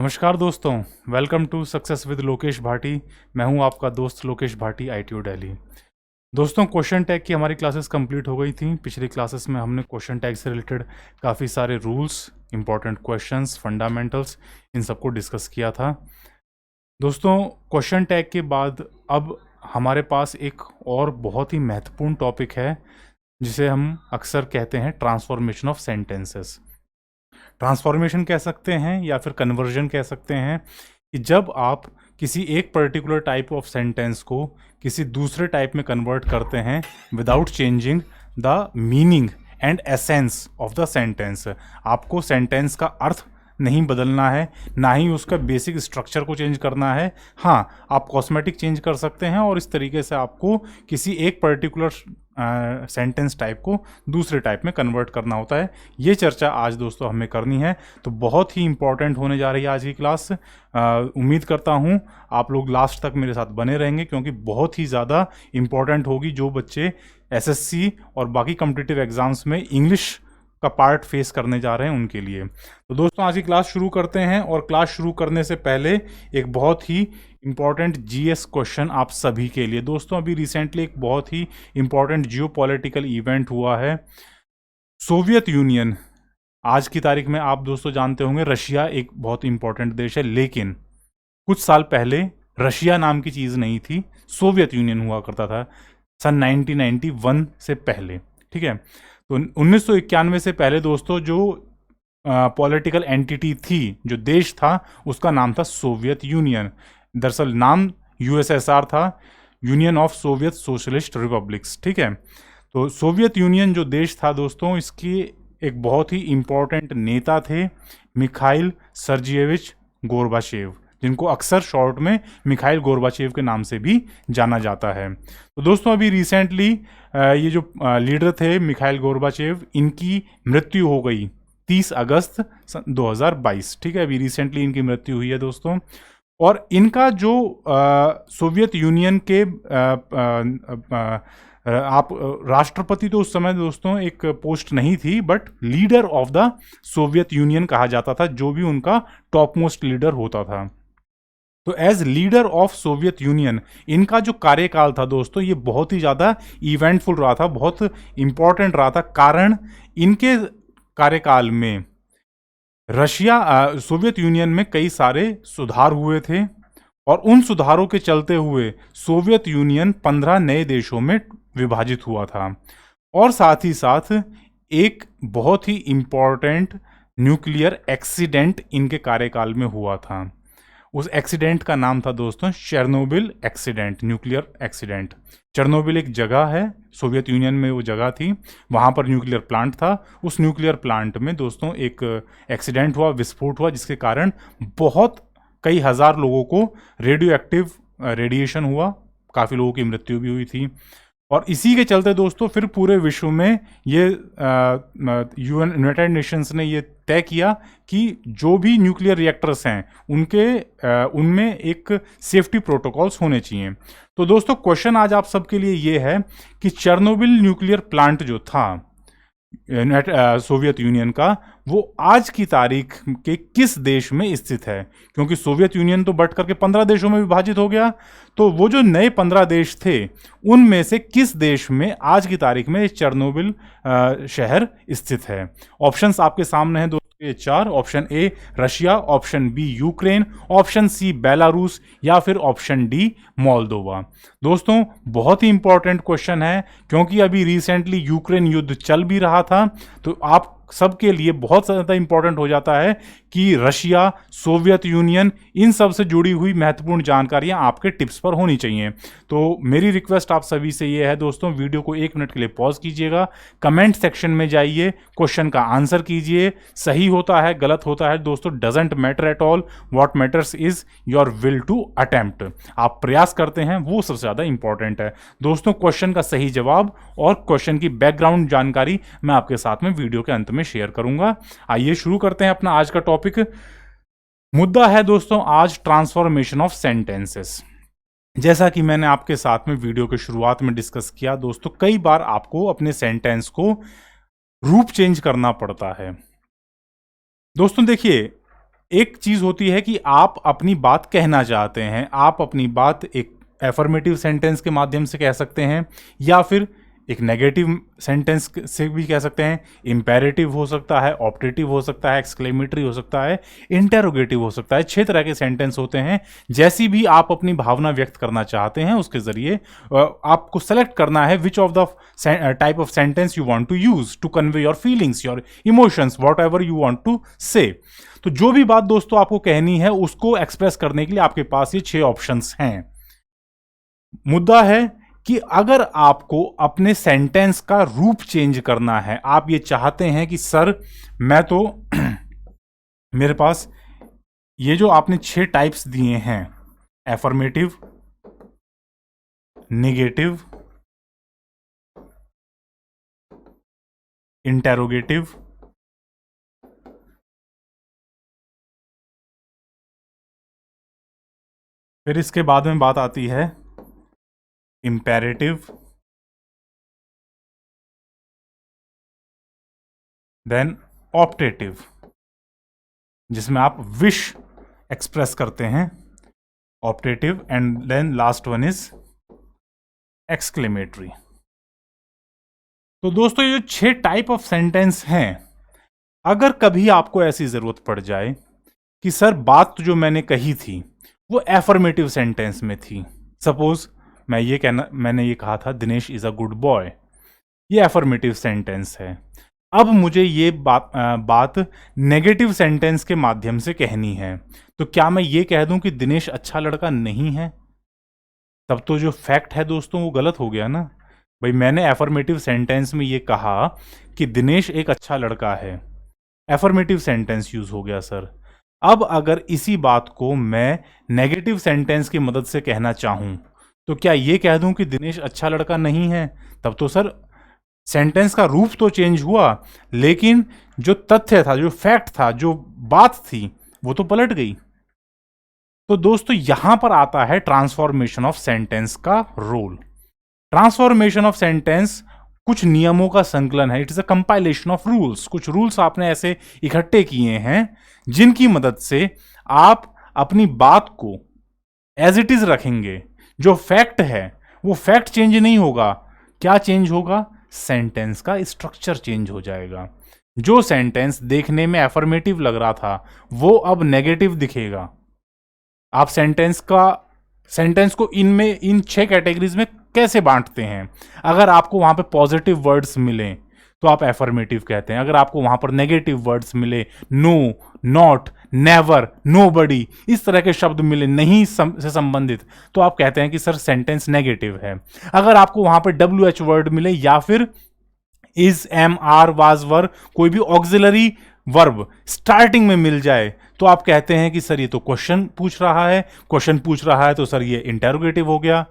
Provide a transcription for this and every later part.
नमस्कार दोस्तों, welcome to success with Lokesh Bhati. मैं हूं आपका दोस्त लोकेश भाटी, ITU दिल्ली। दोस्तों, क्वेश्चन टैग की हमारी क्लासेस कंप्लीट हो गई थी। पिछली क्लासेस में हमने क्वेश्चन टैग से रिलेटेड काफ़ी सारे रूल्स, इंपॉर्टेंट क्वेश्चंस, फंडामेंटल्स, इन सबको डिस्कस किया था। दोस्तों, क्वेश्चन टैग के बाद अब हमारे पास एक और बहुत ही महत्वपूर्ण टॉपिक है, जिसे हम अक्सर कहते हैं ट्रांसफॉर्मेशन ऑफ सेंटेंसेस। ट्रांसफॉर्मेशन कह सकते हैं या फिर कन्वर्जन कह सकते हैं कि जब आप किसी एक पर्टिकुलर टाइप ऑफ सेंटेंस को किसी दूसरे टाइप में कन्वर्ट करते हैं without changing the meaning and essence of the sentence. आपको सेंटेंस का अर्थ नहीं बदलना है, ना ही उसका बेसिक स्ट्रक्चर को चेंज करना है। हाँ, आप कॉस्मेटिक चेंज कर सकते हैं और इस तरीके से आपको किसी एक पर्टिकुलर सेंटेंस टाइप को दूसरे टाइप में कन्वर्ट करना होता है। ये चर्चा आज दोस्तों हमें करनी है, तो बहुत ही इंपॉर्टेंट होने जा रही है आज की क्लास। उम्मीद करता हूँ आप लोग लास्ट तक मेरे साथ बने रहेंगे, क्योंकि बहुत ही ज़्यादा इंपॉर्टेंट होगी जो बच्चे SSC और बाकी कॉम्पिटिटिव एग्जाम्स में इंग्लिश का पार्ट फेस करने जा रहे हैं उनके लिए। तो दोस्तों, आज की क्लास शुरू करते हैं, और क्लास शुरू करने से पहले एक बहुत ही इंपॉर्टेंट GS क्वेश्चन आप सभी के लिए। दोस्तों, अभी रिसेंटली एक बहुत ही इंपॉर्टेंट जियोपॉलिटिकल इवेंट हुआ है। सोवियत यूनियन, आज की तारीख में आप दोस्तों जानते होंगे रशिया एक बहुत इंपॉर्टेंट देश है, लेकिन कुछ साल पहले रशिया नाम की चीज़ नहीं थी, सोवियत यूनियन हुआ करता था सन 1991 से पहले। ठीक है, तो 1991 से पहले दोस्तों जो पॉलिटिकल एंटिटी थी, जो देश था, उसका नाम था सोवियत यूनियन। दरअसल नाम USSR था, union of Soviet socialist republics. ठीक है, तो सोवियत यूनियन जो देश था दोस्तों, इसकी एक बहुत ही इंपॉर्टेंट नेता थे मिखाइल सर्जिएविच गोर्बाचेव, जिनको अक्सर शॉर्ट में मिखाइल गोर्बाचेव के नाम से भी जाना जाता है। तो दोस्तों, अभी रिसेंटली ये जो लीडर थे मिखाइल गोर्बाचेव, इनकी मृत्यु हो गई 30 अगस्त 2022। ठीक है, अभी रिसेंटली इनकी मृत्यु हुई है दोस्तों। और इनका जो सोवियत यूनियन के आप राष्ट्रपति तो उस समय दोस्तों एक पोस्ट नहीं थी, but leader of the Soviet union कहा जाता था, जो भी उनका टॉप मोस्ट लीडर होता था। तो as leader of Soviet Union इनका जो कार्यकाल था दोस्तों, ये बहुत ही ज़्यादा इवेंटफुल रहा था, बहुत इंपॉर्टेंट रहा था। कारण इनके कार्यकाल में सोवियत यूनियन में कई सारे सुधार हुए थे, और उन सुधारों के चलते हुए सोवियत यूनियन 15 नए देशों में विभाजित हुआ था। और साथ ही साथ एक बहुत ही इंपॉर्टेंट न्यूक्लियर एक्सीडेंट इनके कार्यकाल में हुआ था। उस एक्सीडेंट का नाम था दोस्तों Chernobyl accident, nuclear accident. Chernobyl एक जगह है, सोवियत यूनियन में वो जगह थी, वहाँ पर न्यूक्लियर प्लांट था। उस न्यूक्लियर प्लांट में दोस्तों एक एक्सीडेंट हुआ, विस्फोट हुआ, जिसके कारण बहुत कई हजार लोगों को रेडियो एक्टिव रेडिएशन हुआ, काफ़ी लोगों की मृत्यु भी हुई थी। और इसी के चलते दोस्तों फिर पूरे विश्व में ये यूनाइटेड नेशंस ने ये तय किया कि जो भी न्यूक्लियर रिएक्टर्स हैं उनमें एक सेफ्टी प्रोटोकॉल्स होने चाहिए। तो दोस्तों, क्वेश्चन आज आप सबके लिए ये है कि चेरनोबिल न्यूक्लियर प्लांट जो था सोवियत यूनियन का, वो आज की तारीख के किस देश में स्थित है। क्योंकि सोवियत यूनियन तो बट करके 15 देशों में विभाजित हो गया, तो वो जो नए 15 देश थे उनमें से किस देश में आज की तारीख में चेरनोबिल शहर स्थित है। ऑप्शंस आपके सामने हैं दोस्तों, ये 4। Option A Russia, option B Ukraine, option C Belarus, या फिर ऑप्शन डी मोल्दोवा। दोस्तों, बहुत ही इंपॉर्टेंट क्वेश्चन है, क्योंकि अभी रिसेंटली यूक्रेन युद्ध चल भी रहा था। तो आप सबके लिए बहुत ज़्यादा इंपॉर्टेंट हो जाता है कि रशिया, सोवियत यूनियन, इन सब से जुड़ी हुई महत्वपूर्ण जानकारियां आपके टिप्स पर होनी चाहिए। तो मेरी रिक्वेस्ट आप सभी से ये है दोस्तों, वीडियो को 1 मिनट के लिए पॉज कीजिएगा, कमेंट सेक्शन में जाइए, क्वेश्चन का आंसर कीजिए। सही होता है, गलत होता है दोस्तों, doesn't matter at all. What matters is your will to attempt. आप प्रयास करते हैं, वो सबसे ज़्यादा इंपॉर्टेंट है दोस्तों। क्वेश्चन का सही जवाब और क्वेश्चन की बैकग्राउंड जानकारी मैं आपके साथ में वीडियो के अंत में शेयर करूंगा। आइए शुरू करते हैं अपना आज का टॉपिक। मुद्दा है दोस्तों आज ट्रांसफॉर्मेशन ऑफ सेंटेंसेस। जैसा कि मैंने आपके साथ में वीडियो के शुरुआत में डिस्कस किया दोस्तों, कई बार आपको अपने सेंटेंस को रूप चेंज करना पड़ता है। दोस्तों देखिए, एक चीज होती है कि आप अपनी बात कहना चाहते हैं, आप अपनी बात एक एफर्मेटिव सेंटेंस के माध्यम से कह सकते हैं, या फिर एक नेगेटिव सेंटेंस से भी कह सकते हैं। इंपेरेटिव हो सकता है, ऑप्टेटिव हो सकता है, एक्सक्लेमेटरी हो सकता है, इंटेरोगेटिव हो सकता है। 6 तरह के सेंटेंस होते हैं। जैसी भी आप अपनी भावना व्यक्त करना चाहते हैं उसके जरिए आपको सेलेक्ट करना है which of the type of sentence you want to use to convey your feelings, your emotions, whatever you want to say. तो जो भी बात दोस्तों आपको कहनी है उसको एक्सप्रेस करने के लिए आपके पास ये 6 ऑप्शंस हैं। मुद्दा है कि अगर आपको अपने सेंटेंस का रूप चेंज करना है, आप ये चाहते हैं कि सर मैं तो मेरे पास ये जो आपने 6 टाइप्स दिए हैं, एफर्मेटिव, नेगेटिव, इंटेरोगेटिव, फिर इसके बाद में बात आती है इंपेरेटिव, देन ऑप्टेटिव, जिसमें आप विश एक्सप्रेस करते हैं, optative, and then last one is exclamatory. तो दोस्तों ये 6 टाइप ऑफ सेंटेंस हैं। अगर कभी आपको ऐसी जरूरत पड़ जाए कि सर बात जो मैंने कही थी वो एफर्मेटिव सेंटेंस में थी, सपोज मैंने ये कहा था Dinesh is a good boy, ये एफर्मेटिव सेंटेंस है। अब मुझे ये बात नेगेटिव सेंटेंस के माध्यम से कहनी है, तो क्या मैं ये कह दूं कि दिनेश अच्छा लड़का नहीं है? तब तो जो फैक्ट है दोस्तों वो गलत हो गया ना। भाई मैंने एफर्मेटिव सेंटेंस में ये कहा कि दिनेश एक अच्छा लड़का है, एफर्मेटिव सेंटेंस यूज हो गया सर। अब अगर इसी बात को मैं नेगेटिव सेंटेंस की मदद से कहना चाहूं तो क्या ये कह दूं कि दिनेश अच्छा लड़का नहीं है? तब तो सर सेंटेंस का रूप तो चेंज हुआ, लेकिन जो तथ्य था, जो फैक्ट था, जो बात थी, वो तो पलट गई। तो दोस्तों यहां पर आता है ट्रांसफॉर्मेशन ऑफ सेंटेंस का रोल। ट्रांसफॉर्मेशन ऑफ सेंटेंस कुछ नियमों का संकलन है, it is a compilation of rules. कुछ रूल्स आपने ऐसे इकट्ठे किए हैं जिनकी मदद से आप अपनी बात को एज इट इज रखेंगे। जो फैक्ट है वो फैक्ट चेंज नहीं होगा, क्या चेंज होगा? सेंटेंस का स्ट्रक्चर चेंज हो जाएगा। जो सेंटेंस देखने में एफर्मेटिव लग रहा था वो अब नेगेटिव दिखेगा। आप सेंटेंस को इन 6 कैटेगरीज में कैसे बांटते हैं? अगर आपको वहां पे पॉजिटिव वर्ड्स मिले तो आप एफर्मेटिव कहते हैं। अगर आपको वहां पर नेगेटिव वर्ड्स मिले, नो, नॉट, नेवर, नोबडी, इस तरह के शब्द मिले नहीं से संबंधित, तो आप कहते हैं कि सर सेंटेंस नेगेटिव है। अगर आपको वहां पर WH वर्ड मिले या फिर इज, एम, आर, वाज, वर, कोई भी ऑक्सिलरी वर्ब स्टार्टिंग में मिल जाए तो आप कहते हैं कि सर ये तो क्वेश्चन पूछ रहा है, तो सर ये इंटेरोगेटिव हो गया।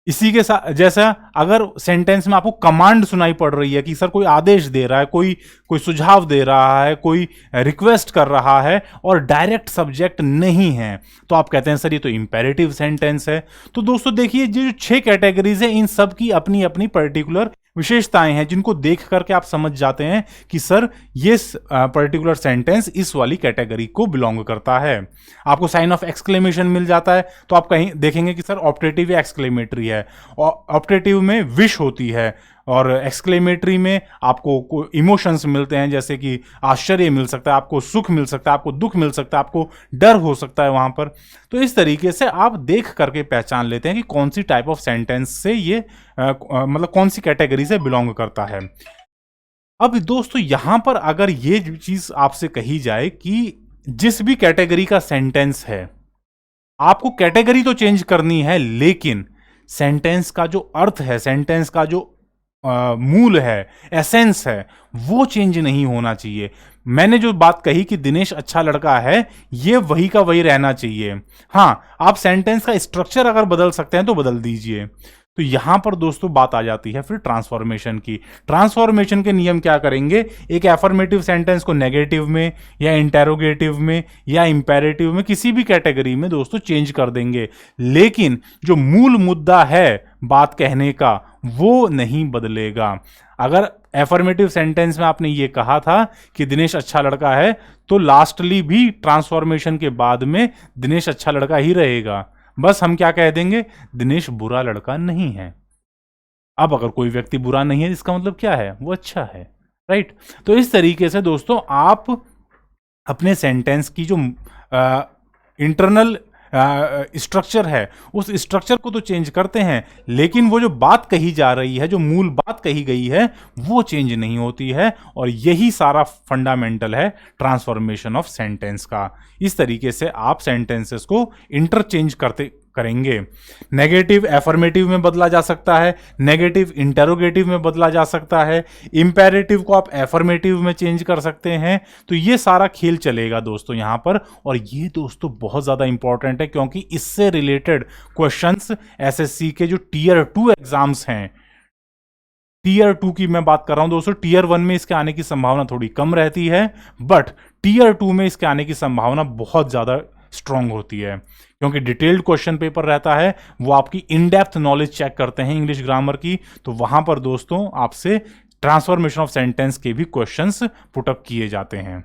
इसी के साथ जैसा अगर सेंटेंस में आपको कमांड सुनाई पड़ रही है कि सर कोई आदेश दे रहा है, कोई सुझाव दे रहा है, कोई रिक्वेस्ट कर रहा है और डायरेक्ट सब्जेक्ट नहीं है, तो आप कहते हैं सर ये तो इंपेरेटिव सेंटेंस है। तो दोस्तों देखिए जो 6 कैटेगरीज है इन सब की अपनी अपनी पर्टिकुलर विशेषताएं हैं जिनको देख करके आप समझ जाते हैं कि सर ये पर्टिकुलर सेंटेंस इस वाली कैटेगरी को बिलोंग करता है। आपको साइन ऑफ एक्सक्लेमेशन मिल जाता है तो आप कहीं देखेंगे कि सर ऑप्टेटिव या एक्सक्लेमेटरी है। ऑप्टेटिव में विश होती है और एक्सक्लेमेटरी में आपको इमोशंस मिलते हैं, जैसे कि आश्चर्य मिल सकता है, आपको सुख मिल सकता है, आपको दुख मिल सकता है, आपको डर हो सकता है वहां पर। तो इस तरीके से आप देख करके पहचान लेते हैं कि कौन सी टाइप ऑफ सेंटेंस से ये मतलब कौन सी कैटेगरी से बिलोंग करता है। अब दोस्तों यहां पर अगर ये चीज आपसे कही जाए कि जिस भी कैटेगरी का सेंटेंस है आपको कैटेगरी तो चेंज करनी है, लेकिन सेंटेंस का जो अर्थ है, सेंटेंस का जो मूल है, एसेंस है, वो चेंज नहीं होना चाहिए। मैंने जो बात कही कि दिनेश अच्छा लड़का है, ये वही का वही रहना चाहिए। हाँ, आप सेंटेंस का स्ट्रक्चर अगर बदल सकते हैं तो बदल दीजिए। तो यहां पर दोस्तों बात आ जाती है फिर ट्रांसफॉर्मेशन की। ट्रांसफॉर्मेशन के नियम क्या करेंगे, एक एफर्मेटिव सेंटेंस को नेगेटिव में या इंटेरोगेटिव में या इंपेरेटिव में किसी भी कैटेगरी में दोस्तों चेंज कर देंगे, लेकिन जो मूल मुद्दा है बात कहने का वो नहीं बदलेगा। अगर एफर्मेटिव सेंटेंस में आपने ये कहा था कि दिनेश अच्छा लड़का है, तो लास्टली भी ट्रांसफॉर्मेशन के बाद में दिनेश अच्छा लड़का ही रहेगा। बस हम क्या कह देंगे, दिनेश बुरा लड़का नहीं है। अब अगर कोई व्यक्ति बुरा नहीं है इसका मतलब क्या है, वो अच्छा है, राइट। तो इस तरीके से दोस्तों आप अपने सेंटेंस की जो इंटरनल स्ट्रक्चर है उस स्ट्रक्चर को तो चेंज करते हैं, लेकिन वो जो बात कही जा रही है, जो मूल बात कही गई है, वो चेंज नहीं होती है। और यही सारा फंडामेंटल है ट्रांसफॉर्मेशन ऑफ सेंटेंस का। इस तरीके से आप सेंटेंसेस को इंटरचेंज करेंगे। नेगेटिव एफर्मेटिव में बदला जा सकता है, नेगेटिव इंटेरोगेटिव में बदला जा सकता है, इंपेरेटिव को आप एफर्मेटिव में चेंज कर सकते हैं। तो ये सारा खेल चलेगा दोस्तों यहां पर। और ये दोस्तों बहुत ज्यादा इंपॉर्टेंट है, क्योंकि इससे रिलेटेड क्वेश्चंस एसएससी के जो टीयर 2 एग्जाम्स हैं, टीयर 2 की मैं बात कर रहा हूं दोस्तों, टीयर 1 में इसके आने की संभावना थोड़ी कम रहती है, बट टीयर 2 में इसके आने की संभावना बहुत ज्यादा स्ट्रांग होती है, क्योंकि डिटेल्ड क्वेश्चन पेपर रहता है। वो आपकी इन डेप्थ नॉलेज चेक करते हैं इंग्लिश ग्रामर की। तो वहां पर दोस्तों आपसे ट्रांसफॉर्मेशन ऑफ सेंटेंस के भी क्वेश्चंस पुटअप किए जाते हैं।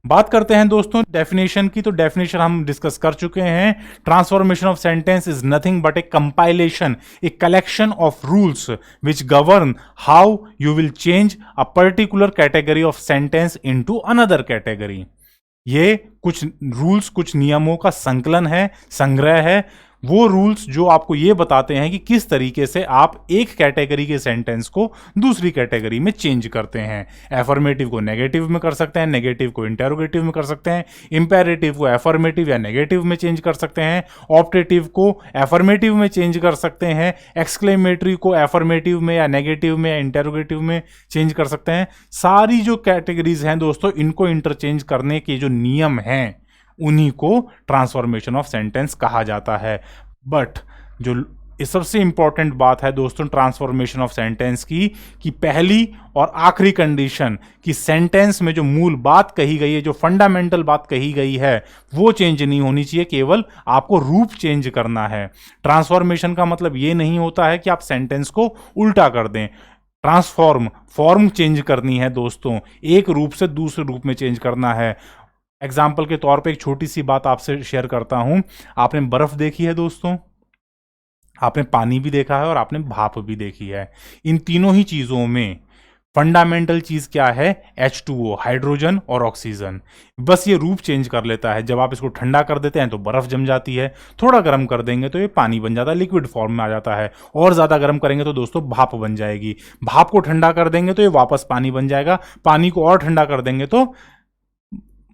बात करते हैं दोस्तों डेफिनेशन की। तो डेफिनेशन हम डिस्कस कर चुके हैं। Transformation of sentence is nothing but A compilation, a collection of rules which govern how you will change a particular category of sentence into another category. ये कुछ रूल्स, कुछ नियमों का संकलन है, संग्रह है। वो रूल्स जो आपको ये बताते हैं कि किस तरीके से आप एक कैटेगरी के सेंटेंस को दूसरी कैटेगरी में चेंज करते हैं। एफर्मेटिव को नेगेटिव में कर सकते हैं, नेगेटिव को इंटेरोगेटिव में कर सकते हैं, इंपेरेटिव को एफर्मेटिव या नेगेटिव में चेंज कर सकते हैं, ऑप्टेटिव को एफर्मेटिव में चेंज कर सकते हैं, एक्सक्लेमेटरी को एफर्मेटिव में या नेगेटिव में या इंटेरोगेटिव में चेंज कर सकते हैं। सारी जो कैटेगरीज हैं दोस्तों, इनको इंटरचेंज करने के जो नियम हैं उन्हीं को ट्रांसफॉर्मेशन ऑफ सेंटेंस कहा जाता है। बट जो इस सबसे इंपॉर्टेंट बात है दोस्तों ट्रांसफॉर्मेशन ऑफ सेंटेंस की, कि पहली और आखिरी कंडीशन कि सेंटेंस में जो मूल बात कही गई है, जो फंडामेंटल बात कही गई है, वो चेंज नहीं होनी चाहिए, केवल आपको रूप चेंज करना है। ट्रांसफॉर्मेशन का मतलब ये नहीं होता है कि आप सेंटेंस को उल्टा कर दें। फॉर्म चेंज करनी है दोस्तों, एक रूप से दूसरे रूप में चेंज करना है। एग्जाम्पल के तौर पे एक छोटी सी बात आपसे शेयर करता हूं। आपने बर्फ देखी है दोस्तों, आपने पानी भी देखा है और आपने भाप भी देखी है। इन तीनों ही चीजों में फंडामेंटल चीज क्या है, H2O, हाइड्रोजन और ऑक्सीजन। बस ये रूप चेंज कर लेता है। जब आप इसको ठंडा कर देते हैं तो बर्फ जम जाती है, थोड़ा गर्म कर देंगे तो ये पानी बन जाता है, लिक्विड फॉर्म में आ जाता है, और ज्यादा गर्म करेंगे तो दोस्तों भाप बन जाएगी। भाप को ठंडा कर देंगे तो ये वापस पानी बन जाएगा, पानी को और ठंडा कर देंगे तो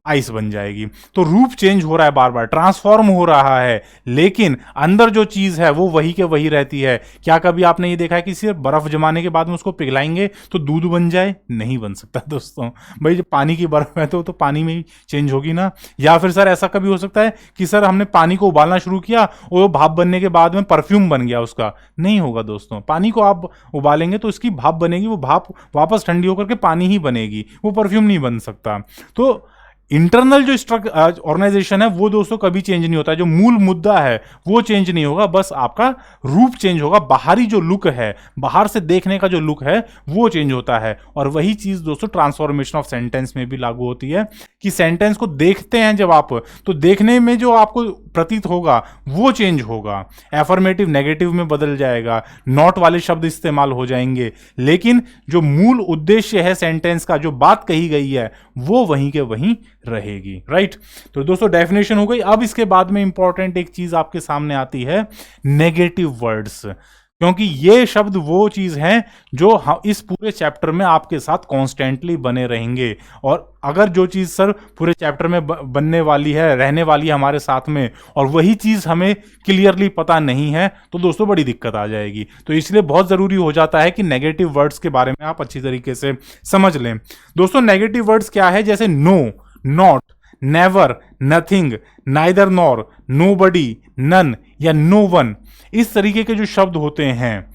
आइस बन जाएगी। तो रूप चेंज हो रहा है, बार बार ट्रांसफॉर्म हो रहा है, लेकिन अंदर जो चीज है वो वही के वही रहती है। क्या कभी आपने ये देखा है कि सिर्फ बर्फ जमाने के बाद में उसको पिघलाएंगे तो दूध बन जाए? नहीं बन सकता दोस्तों। भाई जब पानी की बर्फ है तो पानी में ही चेंज होगी ना। या फिर सर ऐसा कभी हो सकता है कि सर हमने पानी को उबालना शुरू किया और वो भाप बनने के बाद में परफ्यूम बन गया उसका? नहीं होगा दोस्तों। पानी को आप उबालेंगे तो उसकी भाप बनेगी, वो भाप वापस ठंडी होकर के पानी ही बनेगी, वो परफ्यूम नहीं बन सकता। तो इंटरनल जो ऑर्गेनाइजेशन है वो दोस्तों कभी चेंज नहीं होता है। जो मूल मुद्दा है वो चेंज नहीं होगा, बस आपका रूप चेंज होगा। बाहरी जो लुक है, बाहर से देखने का जो लुक है वो चेंज होता है। और वही चीज दोस्तों ट्रांसफॉर्मेशन ऑफ सेंटेंस में भी लागू होती है कि सेंटेंस को देखते हैं जब आप, तो देखने में जो आपको प्रतीत होगा वो चेंज होगा। एफर्मेटिव नेगेटिव में बदल जाएगा, नॉट वाले शब्द इस्तेमाल हो जाएंगे, लेकिन जो मूल उद्देश्य है सेंटेंस का, जो बात कही गई है, वो वहीं के वहीं रहेगी, राइट। तो दोस्तों डेफिनेशन हो गई। अब इसके बाद में इंपॉर्टेंट एक चीज आपके सामने आती है, नेगेटिव वर्ड्स, क्योंकि ये शब्द वो चीज है जो इस पूरे चैप्टर में आपके साथ कॉन्स्टेंटली बने रहेंगे। और अगर जो चीज सर पूरे चैप्टर में बनने वाली है, रहने वाली है हमारे साथ में, और वही चीज हमें क्लियरली पता नहीं है, तो दोस्तों बड़ी दिक्कत आ जाएगी। तो इसलिए बहुत जरूरी हो जाता है कि नेगेटिव वर्ड्स के बारे में आप अच्छी तरीके से समझ लें। दोस्तों नेगेटिव वर्ड्स क्या है, जैसे no, not, never, nothing, neither nor, nobody, none या नो वन, इस तरीके के जो शब्द होते हैं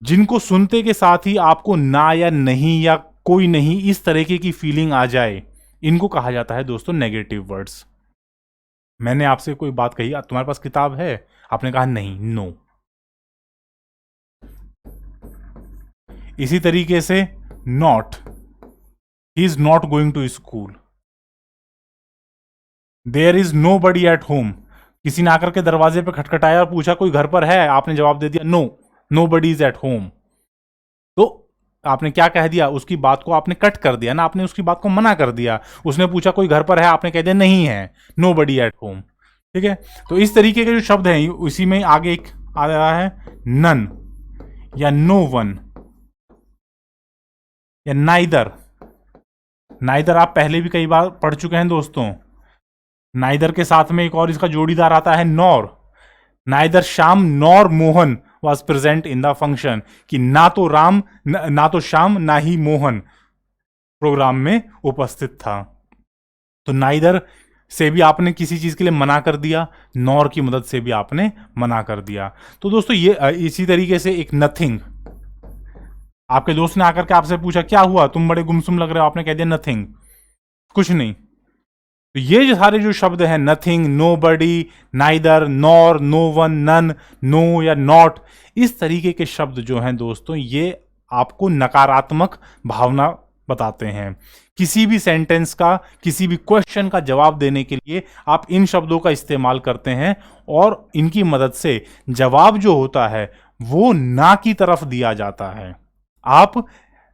जिनको सुनते के साथ ही आपको ना या नहीं या कोई नहीं इस तरीके की फीलिंग आ जाए, इनको कहा जाता है दोस्तों नेगेटिव वर्ड्स। मैंने आपसे कोई बात कही, तुम्हारे पास किताब है, आपने कहा नहीं, नो। इसी तरीके से not, he is not going to school. There is nobody at home, किसी ने आकर के दरवाजे पे खटखटाया और पूछा कोई घर पर है, आपने जवाब दे दिया no, nobody is at home. तो आपने क्या कह दिया, उसकी बात को आपने कट कर दिया ना, आपने उसकी बात को मना कर दिया। उसने पूछा कोई घर पर है, आपने कह दिया नहीं है, नो बडी एट होम। ठीक है, तो इस तरीके के जो शब्द हैं उसी में आगे एक आ रहा है नन या नो वन या नाइदर। नाइदर आप पहले भी कई बार पढ़ चुके हैं दोस्तों। नाइदर के साथ में एक और इसका जोड़ीदार आता है nor. Neither Shyam nor Mohan was present in the function, कि ना तो राम ना तो श्याम ना ही मोहन प्रोग्राम में उपस्थित था। तो नाइदर से भी आपने किसी चीज के लिए मना कर दिया, नॉर की मदद से भी आपने मना कर दिया। तो दोस्तों ये इसी तरीके से एक नथिंग, आपके दोस्त ने आकर के आपसे पूछा क्या हुआ, तुम बड़े गुमसुम लग रहे हो, आपने कह दिया नथिंग, कुछ नहीं। तो ये जो सारे जो शब्द हैं nothing, nobody, neither, nor, no one, none, no या नॉट, इस तरीके के शब्द जो हैं दोस्तों ये आपको नकारात्मक भावना बताते हैं। किसी भी सेंटेंस का, किसी भी क्वेश्चन का जवाब देने के लिए आप इन शब्दों का इस्तेमाल करते हैं और इनकी मदद से जवाब जो होता है वो ना की तरफ दिया जाता है, आप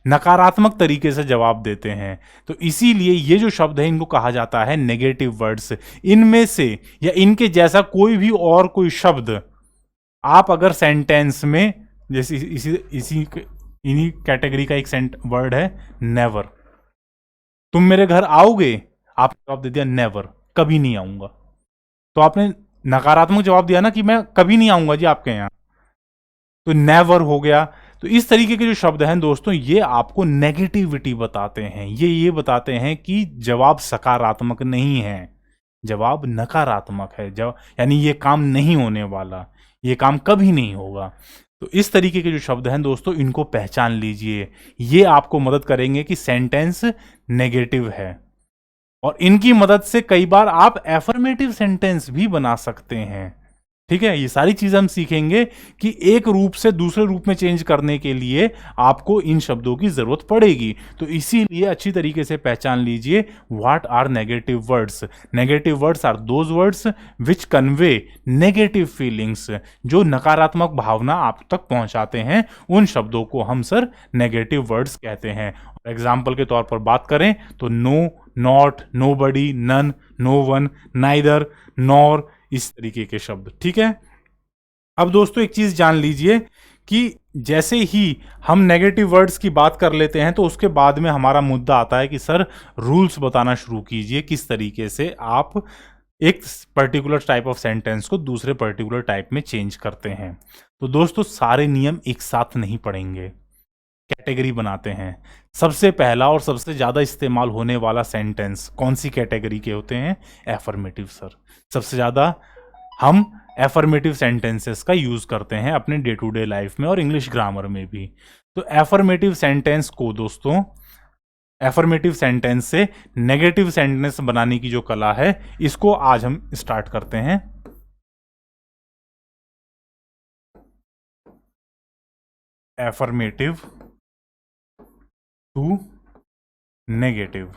नकारात्मक तरीके से जवाब देते हैं। तो इसीलिए ये जो शब्द है इनको कहा जाता है नेगेटिव वर्ड्स। इनमें से या इनके जैसा कोई भी और कोई शब्द आप अगर सेंटेंस में, जैसे इसी इन्हीं कैटेगरी का एक वर्ड है नेवर, तुम मेरे घर आओगे, आपने जवाब दे दिया नेवर, कभी नहीं आऊंगा। तो आपने नकारात्मक जवाब दिया ना कि मैं कभी नहीं आऊंगा जी आपके यहां, तो नेवर हो गया। तो इस तरीके के जो शब्द हैं दोस्तों ये आपको नेगेटिविटी बताते हैं, ये बताते हैं कि जवाब सकारात्मक नहीं है, जवाब नकारात्मक है, यानी ये काम नहीं होने वाला, ये काम कभी नहीं होगा। तो इस तरीके के जो शब्द हैं दोस्तों इनको पहचान लीजिए, ये आपको मदद करेंगे कि सेंटेंस नेगेटिव है। और इनकी मदद से कई बार आप एफर्मेटिव सेंटेंस भी बना सकते हैं। ठीक है, ये सारी चीजें हम सीखेंगे कि एक रूप से दूसरे रूप में चेंज करने के लिए आपको इन शब्दों की जरूरत पड़ेगी। तो इसीलिए अच्छी तरीके से पहचान लीजिए what are negative words. Negative words are those words which convey negative feelings, जो नकारात्मक भावना आप तक पहुंचाते हैं, उन शब्दों को हम सर नेगेटिव वर्ड्स कहते हैं। एग्जाम्पल के तौर पर बात करें तो no, not, nobody, none, no one, neither, nor, इस तरीके के शब्द। ठीक है, अब दोस्तों एक चीज जान लीजिए कि जैसे ही हम नेगेटिव वर्ड्स की बात कर लेते हैं तो उसके बाद में हमारा मुद्दा आता है कि सर रूल्स बताना शुरू कीजिए, किस तरीके से आप एक पर्टिकुलर टाइप ऑफ सेंटेंस को दूसरे पर्टिकुलर टाइप में चेंज करते हैं। तो दोस्तों सारे नियम एक साथ नहीं पढ़ेंगे, कैटेगरी बनाते हैं। सबसे पहला और सबसे ज्यादा इस्तेमाल होने वाला सेंटेंस कौन सी कैटेगरी के होते हैं? Affirmative sir. सबसे ज्यादा हम एफर्मेटिव सेंटेंसेस का यूज करते हैं अपने डे टू डे लाइफ में और इंग्लिश ग्रामर में भी। तो एफर्मेटिव सेंटेंस को दोस्तों, एफर्मेटिव सेंटेंस से नेगेटिव सेंटेंस बनाने की जो कला है इसको आज हम स्टार्ट करते हैं। Affirmative to negative.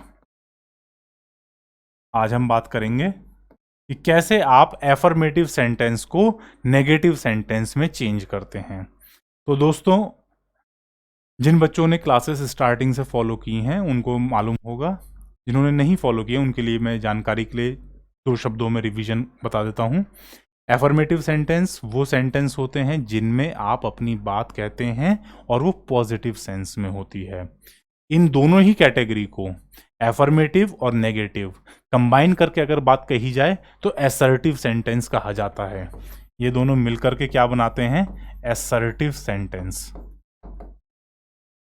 आज हम बात करेंगे कि कैसे आप एफर्मेटिव सेंटेंस को नेगेटिव सेंटेंस में चेंज करते हैं। तो दोस्तों जिन बच्चों ने क्लासेस स्टार्टिंग से फॉलो की हैं उनको मालूम होगा, जिन्होंने नहीं फॉलो किया उनके लिए मैं जानकारी के लिए दो शब्दों में रिवीजन बता देता हूं। एफर्मेटिव सेंटेंस वो सेंटेंस होते हैं जिनमें आप अपनी बात कहते हैं और वो पॉजिटिव सेंस में होती है। इन दोनों ही कैटेगरी को, एफर्मेटिव और नेगेटिव, कंबाइन करके अगर बात कही जाए तो एसर्टिव सेंटेंस कहा जाता है। ये दोनों मिलकर के क्या बनाते हैं? Assertive sentence.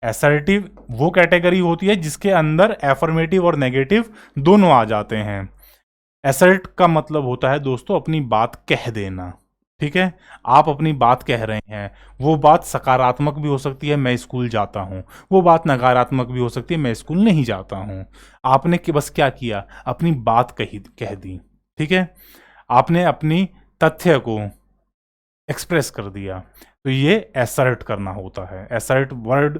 असर्टिव वो कैटेगरी होती है जिसके अंदर एफर्मेटिव और नेगेटिव दोनों आ जाते हैं। असर्ट का मतलब होता है दोस्तों अपनी बात कह देना, ठीक है। आप अपनी बात कह रहे हैं, वो बात सकारात्मक भी हो सकती है, मैं स्कूल जाता हूं, वो बात नकारात्मक भी हो सकती है, मैं स्कूल नहीं जाता हूं। आपने बस क्या किया, अपनी बात कह दी, ठीक है। आपने अपनी तथ्य को एक्सप्रेस कर दिया, तो ये असर्ट करना होता है। असर्ट वर्ड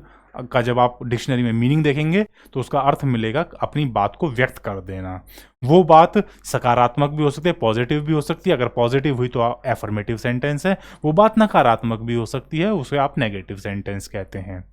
का जब आप डिक्शनरी में मीनिंग देखेंगे तो उसका अर्थ मिलेगा अपनी बात को व्यक्त कर देना। वो बात सकारात्मक भी हो सकती है, पॉजिटिव भी हो सकती है। अगर पॉजिटिव हुई तो एफर्मेटिव सेंटेंस है, वो बात नकारात्मक भी हो सकती है, उसे आप नेगेटिव सेंटेंस कहते हैं,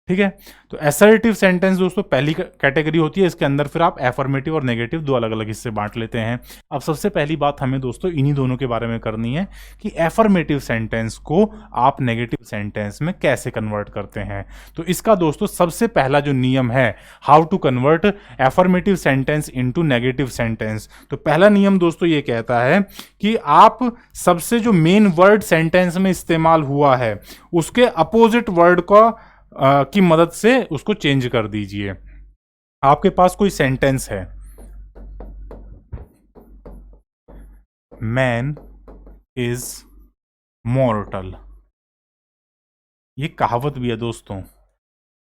ठीक है। तो असर्टिव सेंटेंस दोस्तों पहली कैटेगरी होती है, इसके अंदर फिर आप एफर्मेटिव और नेगेटिव दो अलग अलग हिस्से बांट लेते हैं। अब सबसे पहली बात हमें दोस्तों इन्हीं दोनों के बारे में करनी है कि एफर्मेटिव सेंटेंस को आप नेगेटिव सेंटेंस में कैसे कन्वर्ट करते हैं। तो इसका दोस्तों सबसे पहला जो नियम है, how to convert affirmative sentence into negative sentence, तो पहला नियम दोस्तों ये कहता है कि आप सबसे जो मेन वर्ड सेंटेंस में इस्तेमाल हुआ है उसके अपोजिट वर्ड का की मदद से उसको चेंज कर दीजिए। आपके पास कोई सेंटेंस है, मैन इज मॉर्टल, ये कहावत भी है दोस्तों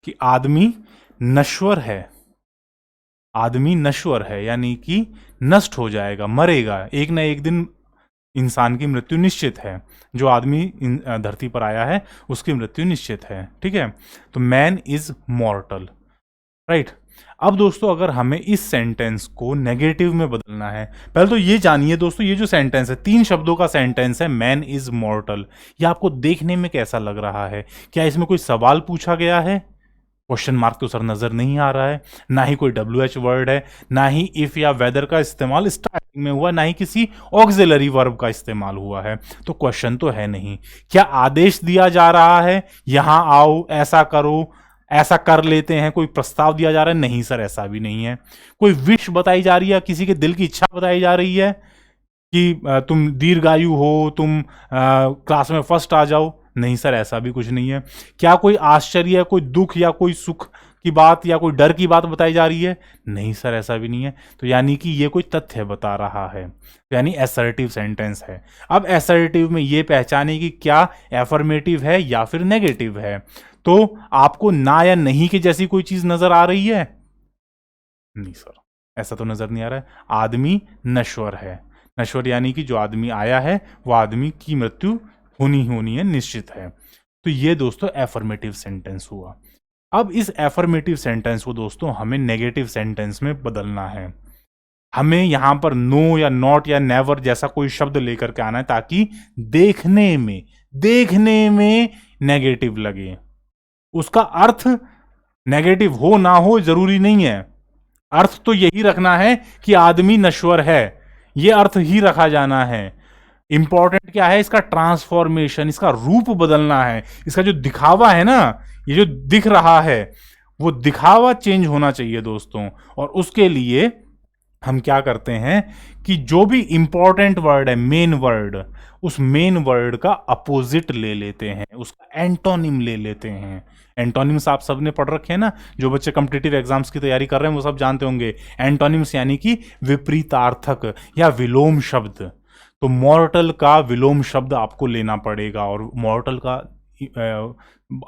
कि आदमी नश्वर है, आदमी नश्वर है यानी कि नष्ट हो जाएगा, मरेगा, एक ना एक दिन इंसान की मृत्यु निश्चित है। जो आदमी धरती पर आया है उसकी मृत्यु निश्चित है, ठीक है। तो मैन इज मॉर्टल, राइट। अब दोस्तों अगर हमें इस सेंटेंस को नेगेटिव में बदलना है, पहले तो ये जानिए दोस्तों, ये जो सेंटेंस है 3 शब्दों का सेंटेंस है, मैन इज मॉर्टल, ये आपको देखने में कैसा लग रहा है? क्या इसमें कोई सवाल पूछा गया है? क्वेश्चन मार्क तो सर नजर नहीं आ रहा है, ना ही कोई WH वर्ड है, ना ही इफ या वेदर का इस्तेमाल स्टार्टिंग में हुआ, ना ही किसी ऑक्सिलरी वर्ब का इस्तेमाल हुआ है, तो क्वेश्चन तो है नहीं। क्या आदेश दिया जा रहा है, यहां आओ, ऐसा करो, ऐसा कर लेते हैं, कोई प्रस्ताव दिया जा रहा है? नहीं सर, ऐसा भी नहीं है। कोई विश बताई जा रही है, किसी के दिल की इच्छा बताई जा रही है कि तुम दीर्घायु हो, तुम क्लास में फर्स्ट आ जाओ? नहीं सर, ऐसा भी कुछ नहीं है। क्या कोई आश्चर्य, कोई दुख या कोई सुख की बात या कोई डर की बात बताई जा रही है? नहीं सर, ऐसा भी नहीं है। तो यानी कि ये कोई तथ्य बता रहा है, यानी असर्टिव सेंटेंस है। अब असर्टिव में ये पहचाने कि क्या एफर्मेटिव है या फिर नेगेटिव है। तो आपको ना या नहीं की जैसी कोई चीज नजर आ रही है? नहीं सर, ऐसा तो नजर नहीं आ रहा है। आदमी नश्वर है, नश्वर यानी कि जो आदमी आया है वो आदमी की मृत्यु होनी है, निश्चित है। तो ये दोस्तों एफर्मेटिव सेंटेंस हुआ। अब इस एफर्मेटिव सेंटेंस को दोस्तों हमें नेगेटिव सेंटेंस में बदलना है। हमें यहां पर नो या नॉट या नेवर जैसा कोई शब्द लेकर के आना है ताकि देखने में नेगेटिव लगे। उसका अर्थ नेगेटिव हो ना हो जरूरी नहीं है, अर्थ तो यही रखना है कि आदमी नश्वर है, यह अर्थ ही रखा जाना है। इंपॉर्टेंट क्या है? इसका ट्रांसफॉर्मेशन, इसका रूप बदलना है। इसका जो दिखावा है ना, ये जो दिख रहा है, वो दिखावा चेंज होना चाहिए दोस्तों। और उसके लिए हम क्या करते हैं कि जो भी इंपॉर्टेंट वर्ड है, मेन वर्ड, उस मेन वर्ड का अपोजिट ले लेते हैं, उसका एंटोनिम ले लेते हैं। एंटोनिम्स आप सबने पढ़ रखे हैं ना, जो बच्चे कॉम्पिटिटिव एग्जाम्स की तैयारी कर रहे हैं वो सब जानते होंगे। एंटोनिम्स यानी कि विपरीतार्थक या विलोम शब्द। तो मॉर्टल का विलोम शब्द आपको लेना पड़ेगा। और मॉर्टल का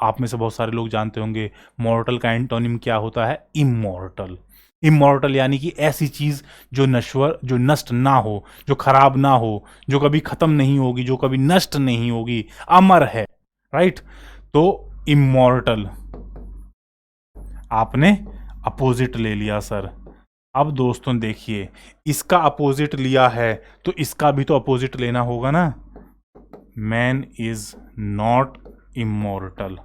आप में से बहुत सारे लोग जानते होंगे, मॉर्टल का एंटोनिम क्या होता है? इमॉर्टल। इमॉर्टल यानी कि ऐसी चीज जो नश्वर, जो नष्ट ना हो, जो खराब ना हो, जो कभी खत्म नहीं होगी, जो कभी नष्ट नहीं होगी, अमर है, राइट। तो इमॉर्टल आपने अपोजिट ले लिया सर। अब दोस्तों देखिए, इसका अपोजिट लिया है तो इसका भी तो अपोजिट लेना होगा ना। Man is not immortal,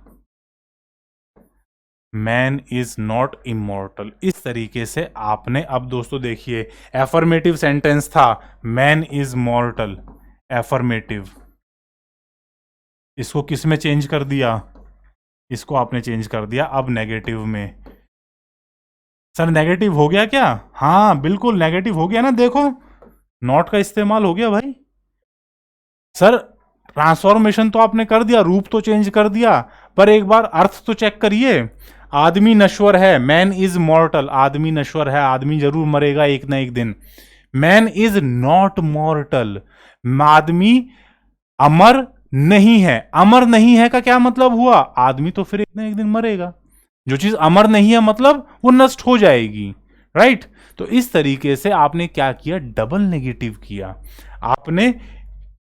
man is not immortal. इस तरीके से आपने, अब दोस्तों देखिए, एफर्मेटिव सेंटेंस था मैन इज मॉर्टल, एफर्मेटिव। इसको किस में चेंज कर दिया? इसको आपने चेंज कर दिया अब नेगेटिव में। सर नेगेटिव हो गया क्या? हाँ बिल्कुल नेगेटिव हो गया ना, देखो नॉट का इस्तेमाल हो गया भाई। सर ट्रांसफॉर्मेशन तो आपने कर दिया, रूप तो चेंज कर दिया, पर एक बार अर्थ तो चेक करिए। आदमी नश्वर है, मैन इज मॉर्टल, आदमी नश्वर है, आदमी जरूर मरेगा एक ना एक दिन। मैन इज नॉट मॉर्टल, आदमी अमर नहीं है। अमर नहीं है का क्या मतलब हुआ, आदमी तो फिर एक ना एक दिन मरेगा। जो चीज अमर नहीं है मतलब वो नष्ट हो जाएगी, राइट। तो इस तरीके से आपने क्या किया, डबल नेगेटिव किया। आपने